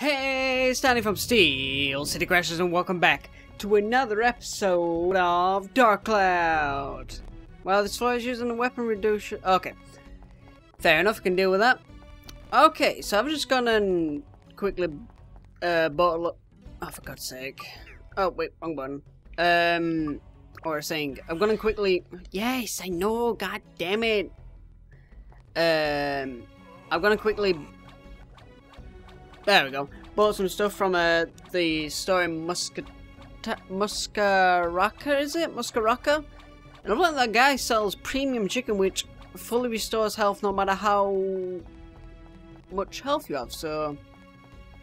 Hey, Stanley from Steel City Crashers, and welcome back to another episode of Dark Cloud. Well, this floor is using a weapon reduction. Okay, fair enough, can deal with that. Okay, so I'm just gonna quickly bottle up. Oh, for God's sake! Oh wait, wrong button. Or saying, I'm gonna quickly. Yes, I know. God damn it. I'm gonna quickly. There we go. Bought some stuff from the store in Muscaraca, is it? Muscaraca? And I've learned that guy sells premium chicken which fully restores health no matter how much health you have. So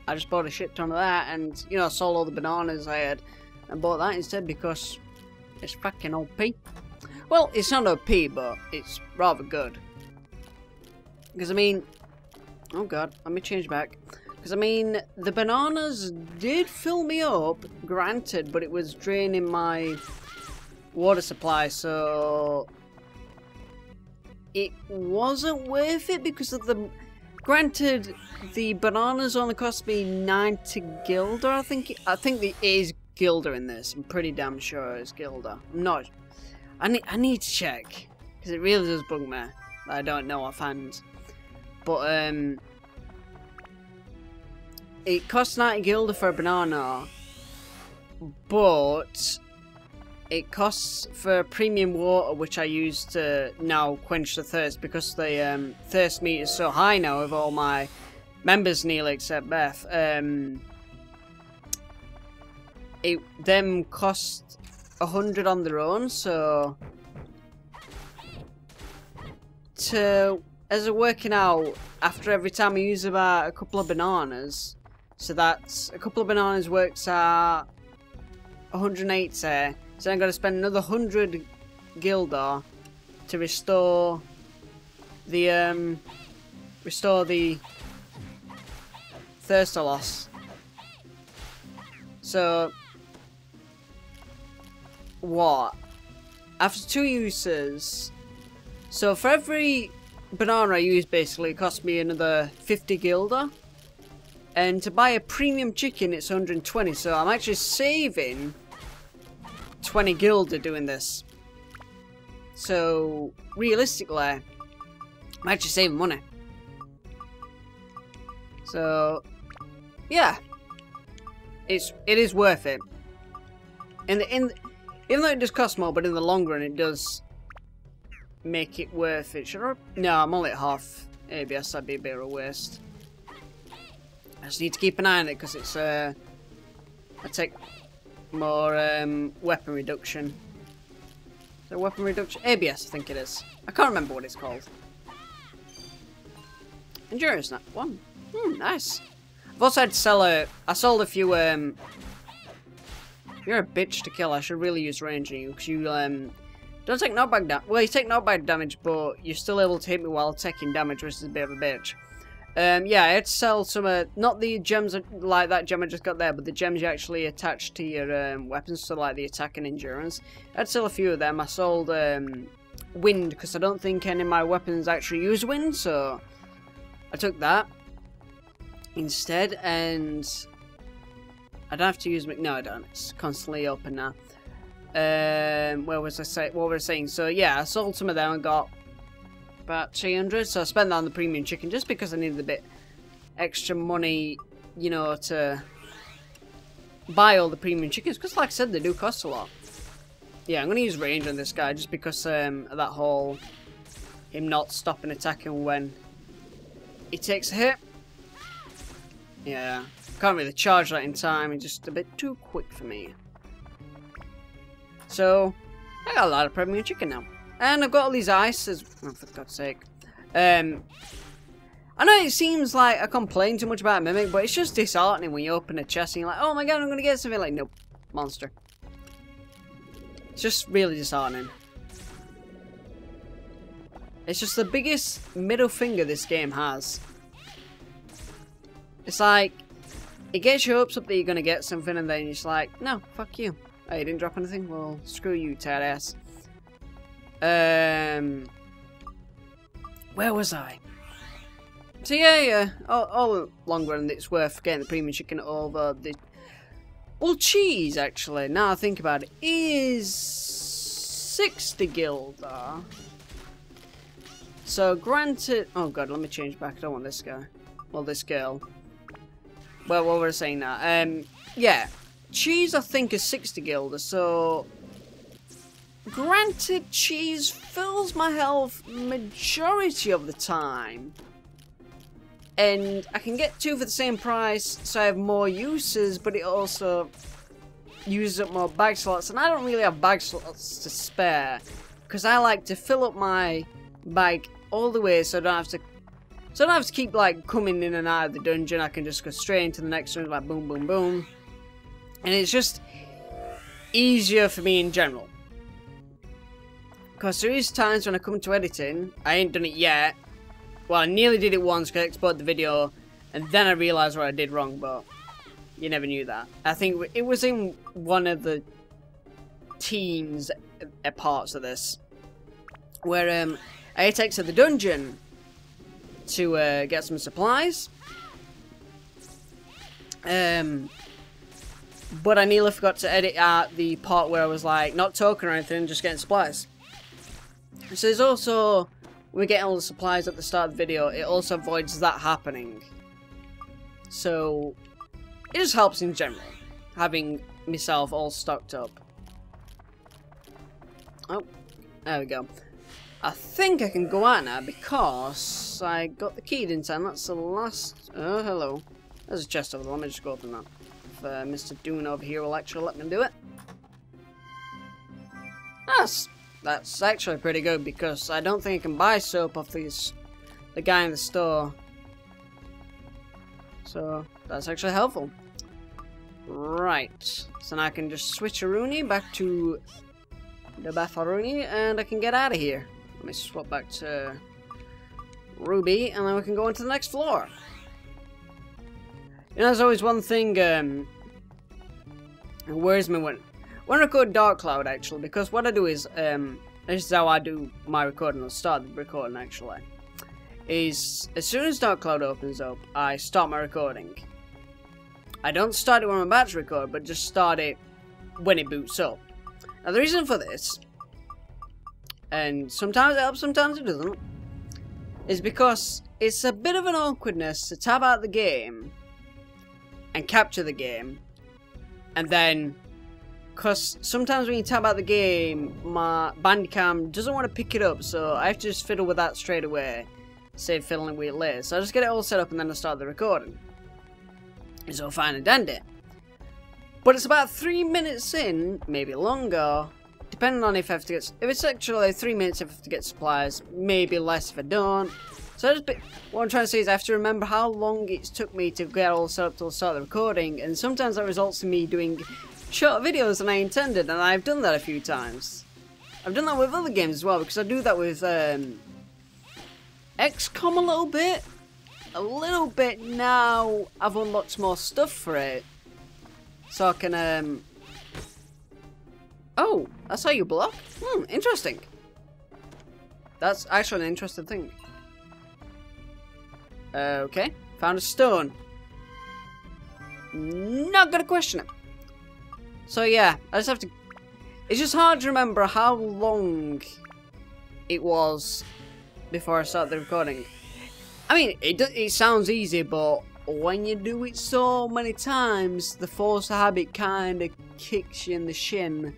I just bought a shit ton of that and, you know, sold all the bananas I had and bought that instead because it's fucking OP. Well, it's not OP, but it's rather good. Because, I mean... Oh god, let me change back. Because, I mean, the bananas did fill me up, granted, but it was draining my water supply, so it wasn't worth it because of the... Granted, the bananas only cost me 90 Gilder, I think there is Gilder in this. I'm pretty damn sure it's Gilder. I'm not... I need to check, because it really does bug me that I don't know offhand. But, it costs 90 Gilder for a banana, but it costs for premium water, which I use to now quench the thirst, because the thirst meter is so high now with all my members nearly except Beth. Them cost 100 on their own, so as a working out, after every time I use about a couple of bananas, so that's a couple of bananas works at 180, so I'm going to spend another 100 Gilder to restore the thirst loss. So what? After 2 uses, so for every banana I use, basically it costs me another 50 Gilder. And to buy a premium chicken, it's 120. So I'm actually saving 20 Gilder doing this. So realistically, I'm actually saving money. So yeah, it is worth it. Even though it does cost more, but in the long run, it does make it worth it. Should I? No, I'm only at half ABS. That'd be a bit of a waste. I just need to keep an eye on it because it's I take more weapon reduction. So weapon reduction ABS, I think it is. I can't remember what it's called. Endurance snap 1. Nice. I've also had to sell I sold a few You're a bitch to kill. I should really use range on you because you don't take knockback damage. Well, you take knockback damage, but you're still able to hit me while taking damage, which is a bit of a bitch. Yeah, I had to sell some, not the gems like that gem I just got there, but the gems you actually attach to your weapons, so like the attack and endurance. I had to sell a few of them. I sold wind, because I don't think any of my weapons actually use wind, so I took that instead, and I don't have to use... No, I don't. It's constantly open now. What was I saying? So yeah, I sold some of them and got about 300, so I spent that on the premium chicken just because I needed a bit extra money, you know, to buy all the premium chickens, because like I said, they do cost a lot. Yeah, I'm going to use range on this guy just because of that whole him not stopping attacking when he takes a hit. Yeah, can't really charge that in time, it's just a bit too quick for me. So I got a lot of premium chicken now. And I've got all these ices. Oh, for God's sake. I know it seems like I complain too much about Mimic, but it's just disheartening when you open a chest and you're like, oh my god, I'm going to get something. Like, nope. Monster. It's just really disheartening. It's just the biggest middle finger this game has. It's like, it gets your hopes up that you're going to get something and then you're just like, no, fuck you. Oh, you didn't drop anything? Well, screw you, tired ass. Where was I? So yeah, all long run, it's worth getting the premium chicken over the... Well, cheese, actually, now I think about it, is 60 guilder. So, granted... Oh god, let me change back, I don't want this guy. Well, this girl. Well, what were I saying now? Yeah, cheese I think is 60 guilder, so... Granted, cheese fills my health majority of the time. And I can get 2 for the same price, so I have more uses, but it also uses up more bag slots. And I don't really have bag slots to spare, because I like to fill up my bag all the way, so I don't have to keep like coming in and out of the dungeon. I can just go straight into the next one, like boom, boom, boom. And it's just easier for me in general. Because there is times when I come to editing, I ain't done it yet. Well, I nearly did it once because I exported the video, and then I realised what I did wrong, but you never knew that. I think it was in one of the teens parts of this, where I had to exit the dungeon to get some supplies. But I nearly forgot to edit out the part where I was like, not token or anything, just getting supplies. So there's also... We're getting all the supplies at the start of the video, it also avoids that happening. So, it just helps in general, having myself all stocked up. Oh, there we go. I think I can go out now because I got the key, didn't I? And that's the last... Oh, hello. There's a chest over there, let me just go open that. If Mr. Dune over here will actually let me do it. That's actually pretty good because I don't think I can buy soap off the guy in the store. So that's actually helpful. Right. So now I can just switch a Rooney back to the Baffaroni and I can get out of here. Let me swap back to Ruby and then we can go into the next floor. You know, there's always one thing worries me when I record Dark Cloud, actually, because what I do is, this is how I do my recording, I'll start the recording, actually, is, as soon as Dark Cloud opens up, I start my recording. I don't start it when I'm about to record, but just start it when it boots up. Now, the reason for this, and sometimes it helps, sometimes it doesn't, is because it's a bit of an awkwardness to tab out the game, and capture the game, and then... Because sometimes when you tab out the game, my Bandicam doesn't want to pick it up, so I have to just fiddle with that straight away, save fiddling with it later. So I just get it all set up and then I start the recording. It's all fine and dandy. But it's about 3 minutes in, maybe longer, depending on if I have to get... If it's actually 3 minutes if I have to get supplies, maybe less if I don't. So what I'm trying to say is I have to remember how long it took me to get all set up to start the recording, and sometimes that results in me doing shorter videos than I intended, and I've done that a few times. I've done that with other games as well, because I do that with XCOM a little bit. A little bit now I've unlocked more stuff for it. So I can, Oh, that's how you block? Interesting. That's actually an interesting thing. Okay, found a stone. Not gonna question it. So yeah, I just have to... It's just hard to remember how long it was before I started the recording. I mean, it sounds easy, but when you do it so many times, the force of habit kind of kicks you in the shin.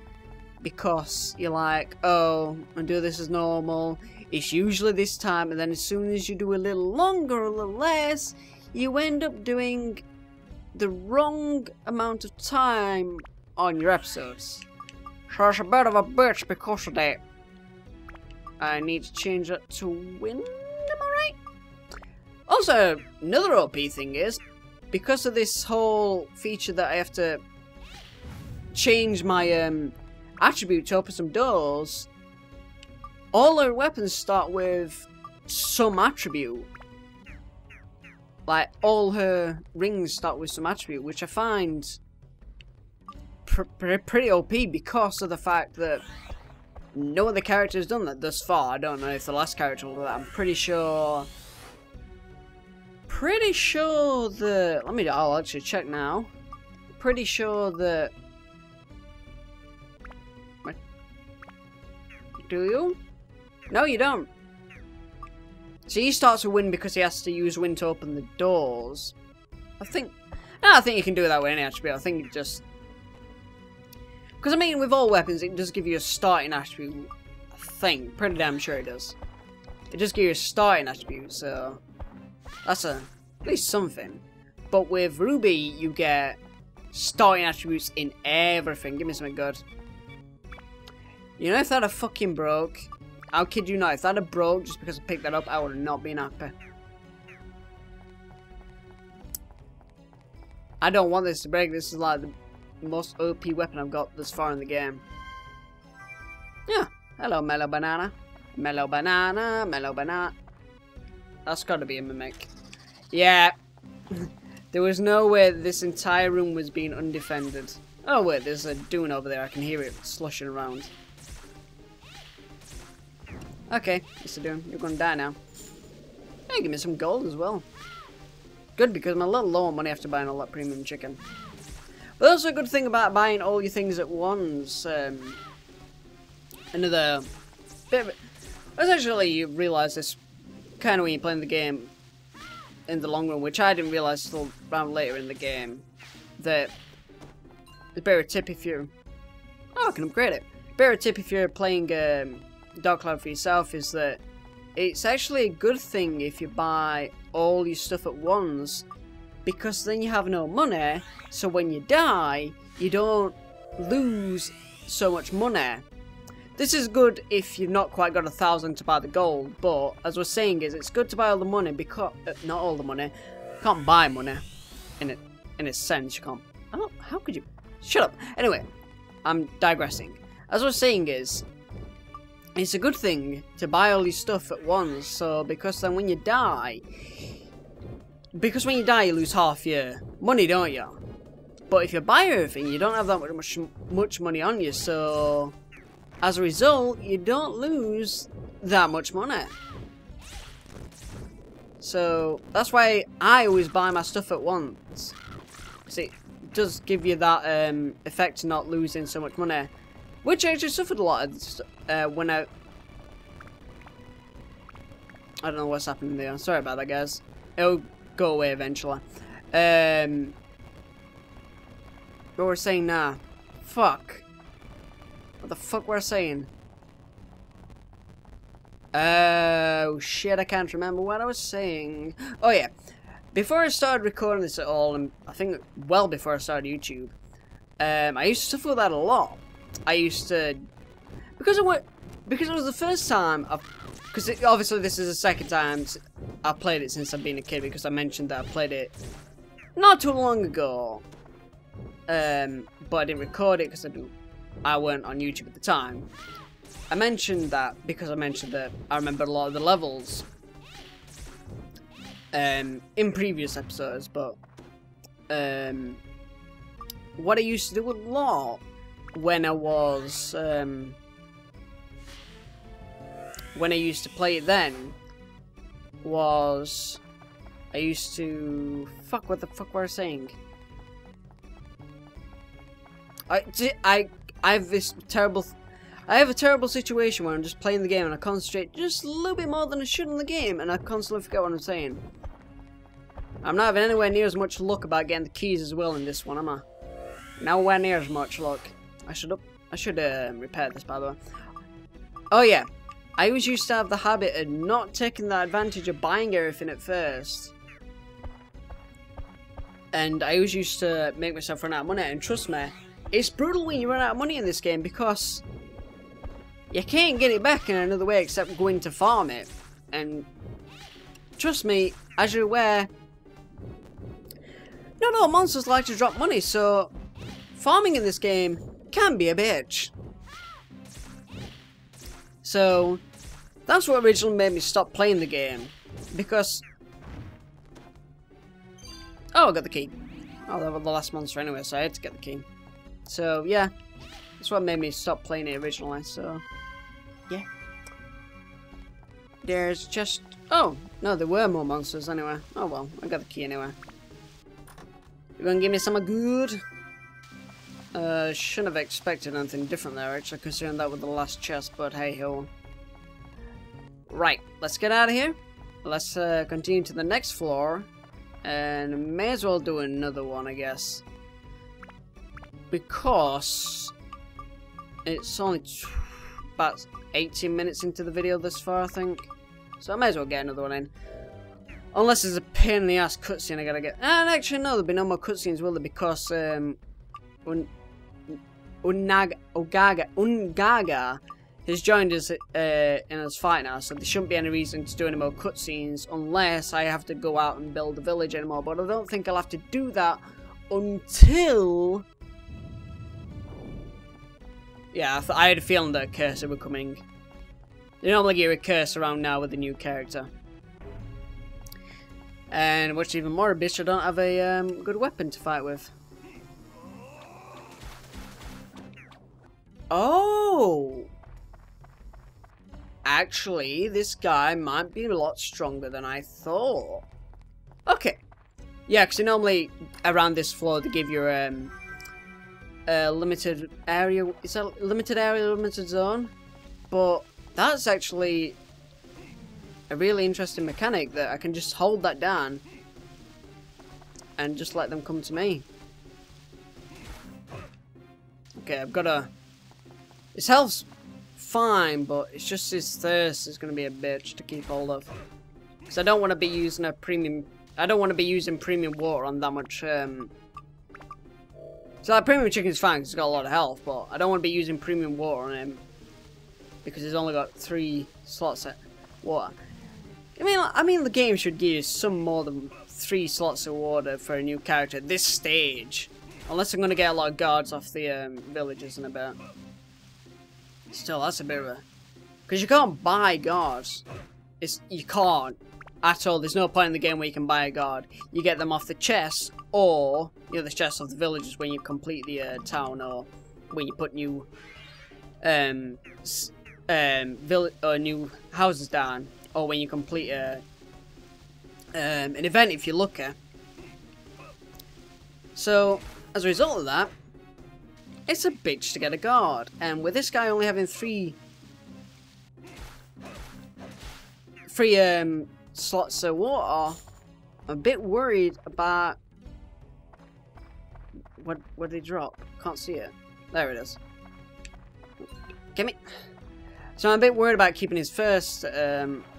Because you're like, oh, I do this as normal. It's usually this time, and then as soon as you do a little longer, a little less, you end up doing the wrong amount of time on your episodes. So it's a bit of a bitch because of that. I need to change that to wind, am I right? Also, another OP thing is, because of this whole feature that I have to change my attribute to open some doors, all her weapons start with some attribute. Like, all her rings start with some attribute, which I find pretty OP because of the fact that no other character has done that thus far. I don't know if the last character will do that. I'm pretty sure pretty sure that... I'll actually check now. Pretty sure that... Do you? No, you don't. So he starts to win because he has to use wind to open the doors. I think you can do it that way, actually. I think it just... Because, I mean, with all weapons, it does give you a starting attribute. I think. Pretty damn sure it does. It just gives you a starting attribute, so... That's at least something. But with Ruby, you get starting attributes in everything. Give me something good. You know, if that had fucking broke, I'll kid you not, if that had broke just because I picked that up, I would have not been happy. I don't want this to break. This is like the most OP weapon I've got this far in the game. Yeah. Hello, Mellow Banana. Mellow Banana, Mellow Banana. That's gotta be a mimic. Yeah. There was no way this entire room was being undefended. Oh wait, there's a dune over there. I can hear it slushing around. Okay, Mr. Dune, you're gonna die now. Hey, give me some gold as well. Good, because I'm a little low on money after buying all that premium chicken. But also a good thing about buying all your things at once. Another bit of it. Essentially, you realise this kind of when you're playing the game in the long run, which I didn't realise till around later in the game. That the better tip if you're... Oh, I can upgrade it. Better tip if you're playing Dark Cloud for yourself is that it's actually a good thing if you buy all your stuff at once, because then you have no money, so when you die, you don't lose so much money. This is good if you've not quite got 1,000 to buy the gold, but as we're saying is it's good to buy all the money because not all the money. You can't buy money in a sense. You can't. Oh, how could you? Shut up. Anyway, I'm digressing. As we're saying is, it's a good thing to buy all your stuff at once, so because then when you die, you lose half your money, don't you? But if you buy everything, you don't have that much money on you, so as a result, you don't lose that much money. So that's why I always buy my stuff at once. See, it does give you that effect of not losing so much money. Which I actually suffered a lot of when I don't know what's happening there. Sorry about that, guys. It'll go away eventually. What we're saying now? Fuck. What the fuck we're saying? Oh shit! I can't remember what I was saying. Oh yeah. Before I started recording this at all, and I think well before I started YouTube, I used to suffer with that a lot. I used to, because it was the first time because obviously this is the second time I've played it since I've been a kid, because I mentioned that I played it not too long ago, but I didn't record it because I weren't on YouTube at the time. I mentioned that because I mentioned that I remember a lot of the levels in previous episodes, but what I used to do a lot when I was when I used to play it then was I used to what the fuck were I saying? I have this terrible I have a terrible situation where I'm just playing the game and I concentrate just a little bit more than I should in the game, and I constantly forget what I'm saying. I'm not having anywhere near as much luck about getting the keys as well in this one, am I? Nowhere near as much luck. I should repair this, by the way. Oh yeah, I always used to have the habit of not taking the advantage of buying everything at first. And I always used to make myself run out of money, and trust me, it's brutal when you run out of money in this game because you can't get it back in another way except going to farm it. And trust me, as you're aware, not all monsters like to drop money, so farming in this game can be a bitch. So that's what originally made me stop playing the game, because oh, I got the key. Oh, that was the last monster anyway, so I had to get the key. So yeah, that's what made me stop playing it originally. So yeah, There's just... Oh, no, there were more monsters anyway. Oh well, I got the key anyway. You gonna give me something good? Shouldn't have expected anything different there, actually, considering that with the last chest, but hey ho. Right, let's get out of here. Let's continue to the next floor. And may as well do another one, I guess. Because it's only about 18 minutes into the video this far, I think. So I may as well get another one in. Unless there's a pain in the ass cutscene I gotta get. And actually, no, there'll be no more cutscenes, will there? Because Ungaga has joined us in his fight now, so there shouldn't be any reason to do any more cutscenes unless I have to go out and build a village anymore. But I don't think I'll have to do that until... Yeah, I had a feeling that Cursor were coming. You normally get a Cursor around now with a new character. And what's even more a bitch, I don't have a good weapon to fight with. Oh! Actually, this guy might be a lot stronger than I thought. Okay. Yeah, because normally around this floor they give you a limited area. Is that limited area, limited zone? But that's actually a really interesting mechanic that I can just hold that down and just let them come to me. Okay, I've got a... His health's fine, but it's just his thirst is going to be a bitch to keep hold of. Because I don't want to be using a premium... I don't want to be using premium water on that much... So that premium chicken's fine because it's got a lot of health, but I don't want to be using premium water on him. Because he's only got 3 slots at water. I mean the game should give you some more than 3 slots of water for a new character at this stage. Unless I'm going to get a lot of guards off the villagers in a bit. Still, that's a bit of a... Because you can't buy guards. You can't. At all. There's no point in the game where you can buy a guard. You get them off the chests, or... You know, the chests of the villagers when you complete the town, or when you put new... new houses down. Or when you complete an event if you're lucky. So, as a result of that, it's a bitch to get a guard. And with this guy only having 3 slots of water, I'm a bit worried about... What did he drop? Can't see it. There it is. Gimme. So I'm a bit worried about keeping his first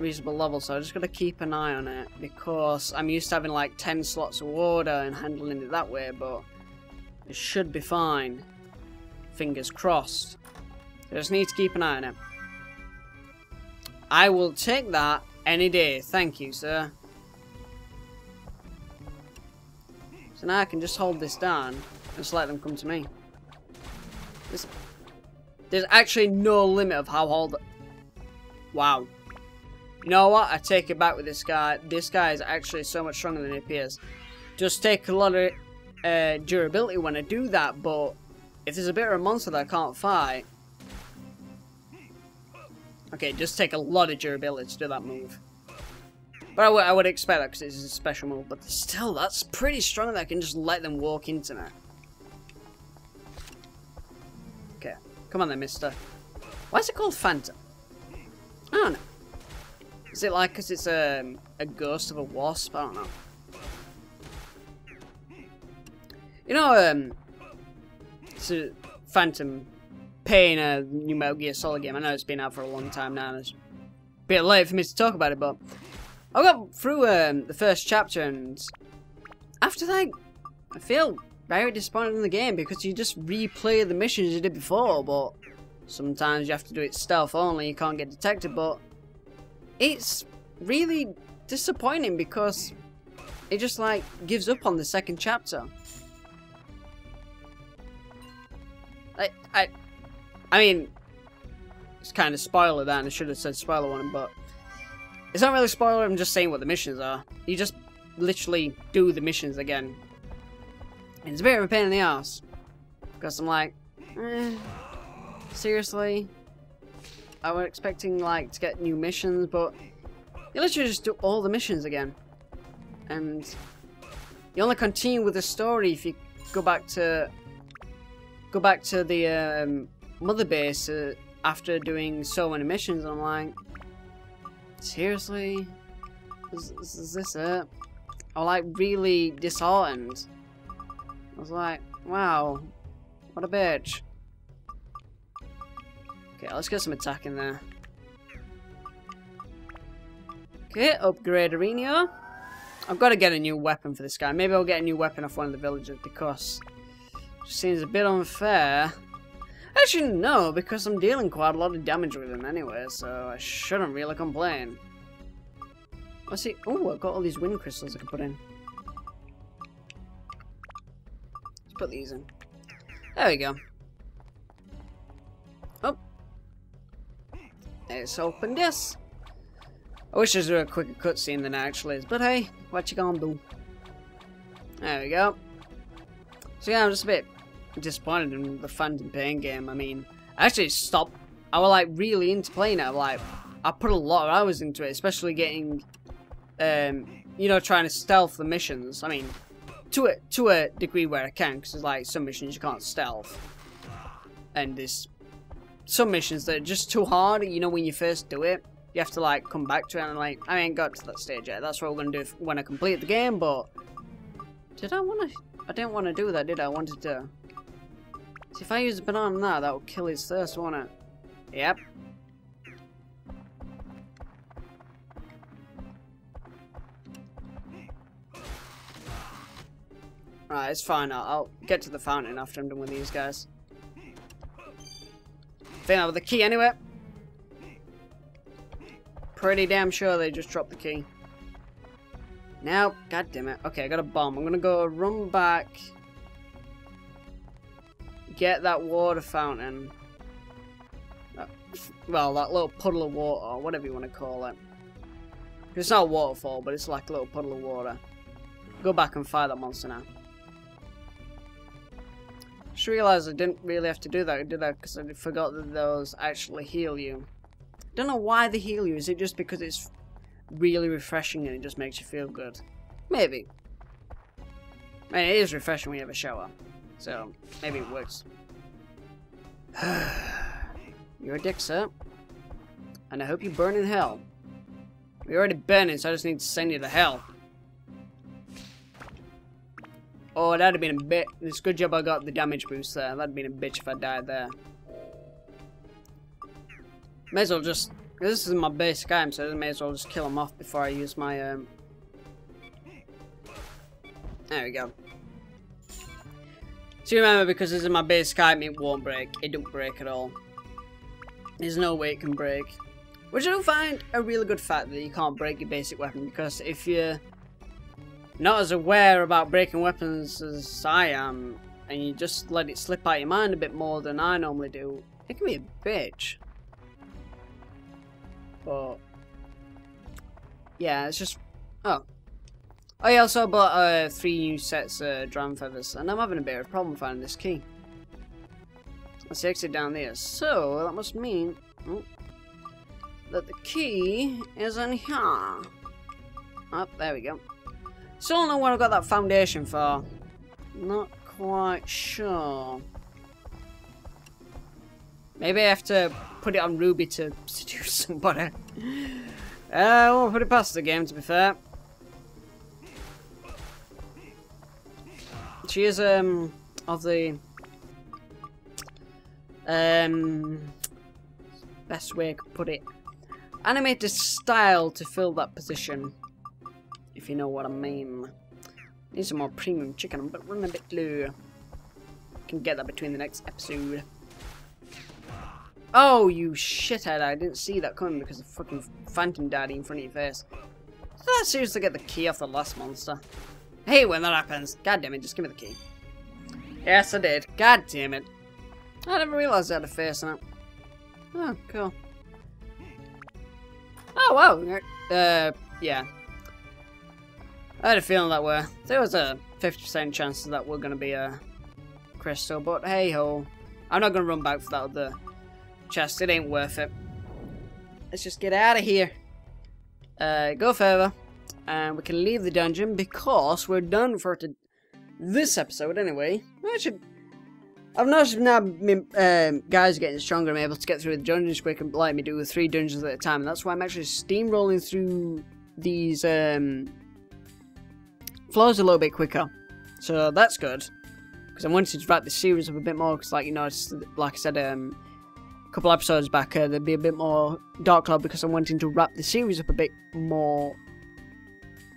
reasonable level, so I just got to keep an eye on it, because I'm used to having like 10 slots of water and handling it that way, but it should be fine. Fingers crossed. I just need to keep an eye on it. I will take that any day. Thank you, sir. So now I can just hold this down and just let them come to me. There's actually no limit of how hold... Wow. You know what? I take it back with this guy. This guy is actually so much stronger than he appears. Just take a lot of durability when I do that, but if there's a bit of a monster that I can't fight... Okay, just take a lot of durability to do that move. But I would expect that because it's a special move, but still, that's pretty strong that I can just let them walk into me. Okay. Come on then, mister. Why is it called Phantom? I don't know. Is it like because it's a ghost of a wasp? I don't know. You know, it's a Phantom Pain, a new Metal Gear Solid game. I know it's been out for a long time now, and it's a bit late for me to talk about it, but I got through the first chapter, and after that, I feel very disappointed in the game because you just replay the missions you did before, but sometimes you have to do it stealth only, you can't get detected, but it's really disappointing because it just like gives up on the second chapter. I mean, it's kind of spoiler that, and I should have said spoiler warning, but it's not really spoiler, I'm just saying what the missions are. You just literally do the missions again. And it's a bit of a pain in the ass. Because I'm like, seriously? I was expecting like to get new missions, but You literally just do all the missions again. And you only continue with the story if you go back to the mother base after doing so many missions. And I'm like, seriously? Is this it? I was like really disheartened. I was like, wow, what a bitch. Okay, let's get some attack in there. Okay, upgrade Arena. I've got to get a new weapon for this guy. Maybe I'll get a new weapon off one of the villagers because it just seems a bit unfair. Actually, no, because I'm dealing quite a lot of damage with him anyway, so I shouldn't really complain. Let's see. Oh, I've got all these wind crystals I can put in. Let's put these in. There we go. Oh. Let's open this. I wish there was a quicker cutscene than it actually is, but hey, what you gonna do? There we go. So yeah, I'm just a bit disappointed in the Phantom Pain game. I mean, I actually stopped. I was like really into playing it. Like, I put a lot of hours into it, especially getting, you know, trying to stealth the missions. I mean, to a degree where I can, because there's like some missions you can't stealth, and there's some missions that are just too hard. You know, when you first do it, you have to like come back to it, and like, I ain't got to that stage yet. That's what we're gonna do when I complete the game. But did I want to? I didn't want to do that, did I? I wanted to. See, if I use a banana now, that would kill his thirst, won't it? Yep. Right, it's fine. I'll get to the fountain after I'm done with these guys. I think I have the key anyway. Pretty damn sure they just dropped the key. Now, god damn it. Okay, I got a bomb. I'm gonna go run back. Get that water fountain. Well, that little puddle of water, or whatever you want to call it. It's not a waterfall, but it's like a little puddle of water. Go back and fight that monster now. Just realised I didn't really have to do that, did I? Because I forgot that those actually heal you. Don't know why they heal you. Is it just because it's really refreshing and it just makes you feel good? Maybe. I mean, it is refreshing when you have a shower. So, maybe it works. You're a dick, sir. And I hope you burn in hell. You're already burning, so I just need to send you to hell. Oh, that'd have been a bit. It's a good job I got the damage boost there. That'd have been a bitch if I died there. May as well just. This is my basic item, so I may as well just kill him off before I use my. There we go. So remember, because this is my basic item, it won't break. It don't break at all. There's no way it can break. Which I do find a really good fact that you can't break your basic weapon, because if you're not as aware about breaking weapons as I am, and you just let it slip out your mind a bit more than I normally do, it can be a bitch. But yeah, it's just I also bought 3 new sets of dragon feathers, and I'm having a bit of a problem finding this key. Let's exit down there. So that must mean that the key is in here. Oh, there we go. Still don't know what I've got that foundation for. Not quite sure. Maybe I have to put it on Ruby to seduce somebody. I won't put it past the game, to be fair. She is of the best way I could put it, animated style to fill that position, if you know what I mean. Need some more premium chicken, but running a bit low. Can get that between the next episode. Oh, you shithead, I didn't see that coming because the fucking phantom died in front of your face. Did I seriously get the key off the last monster? I hate when that happens. God damn it, just give me the key. Yes, I did. God damn it. I never realised I had a face on it. Oh, cool. Oh, wow. Yeah. I had a feeling that there was a 50% chance that we're going to be a crystal, but hey ho. I'm not going to run back for that other chest. It ain't worth it. Let's just get out of here. go further, and we can leave the dungeon because we're done for this episode anyway. I've noticed now guys are getting stronger. I'm able to get through the dungeons quick and let me do 3 dungeons at a time. And that's why I'm actually steamrolling through these floors a little bit quicker. So that's good. Because I wanted to wrap the series up a bit more. Because, like, you know, it's, like I said a couple episodes back, there'd be a bit more Dark Cloud because I'm wanting to wrap the series up a bit more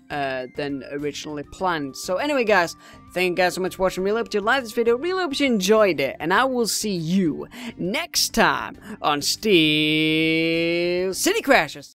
than originally planned. So anyway, guys, thank you guys so much for watching. Really hope you liked this video. Really hope you enjoyed it. And I will see you next time on Steel City Crashers.